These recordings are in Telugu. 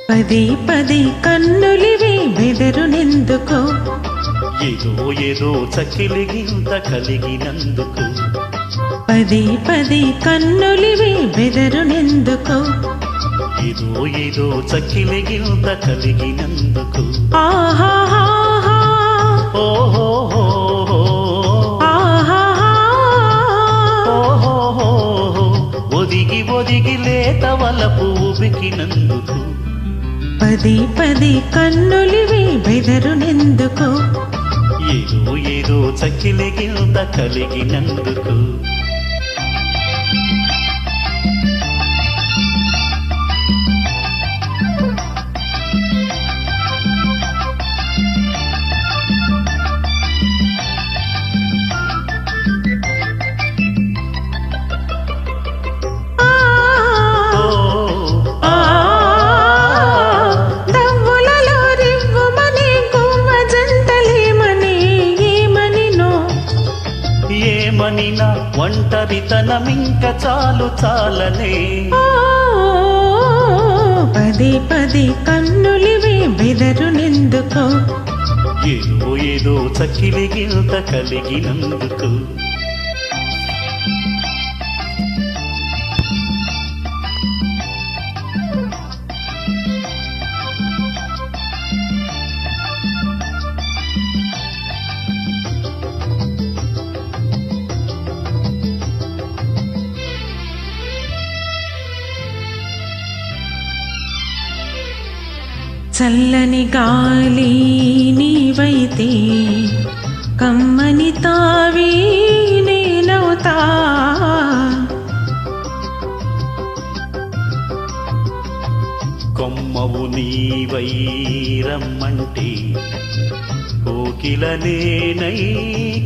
పదే పదే కన్నులివి బెదరునెందుకు ఏదో ఏదో చకిలిగింత కలిగినందుకు పదే పదే కన్నులివి బెదరునెందుకు ఏదో ఏదో చకిలిగింత కలిగినందుకు ఆహాహా ఓహో ఒదిగి ఒదిగి లేత వలపు ఉబికినందుకు పదే పదే కన్నులివి బెదరునెందుకు ఏదో ఏదో చకిలిగింత కలిగినందుకు ఏమనినా ఒంటరితనమింక చాలు చాలనే పదే పదే కన్నులివి బెదరునెందుకు ఏదో ఏదో చకిలిగింత కలిగినందుకు చల్లని గాలి నీవైతే కమ్మని తావి నేనవుతా కొమ్మవు నీవై రమ్మంటే కోకిల నేనై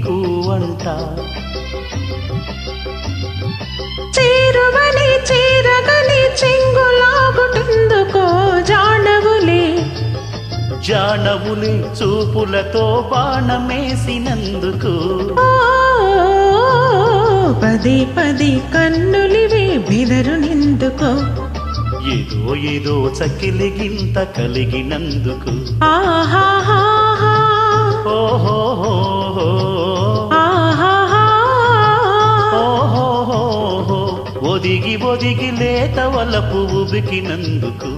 కూవంట చేరువని చేరగని చెంగులాగుటెందుకో జానవులే చూపులతో బాణమేసినందుకు పదే పదే కన్నులివి బెదరునెందుకు ఏదో ఏదో చకిలిగింత కలిగినందుకు ఆహాహా ఓహో ఒదిగి ఒదిగి లేత వలపు ఉబికినందుకు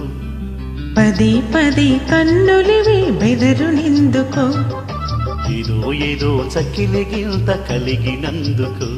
పదే పదే కన్నులివి బెదరునెందుకు ఏదో ఏదో చకిలిగింత కలిగినందుకు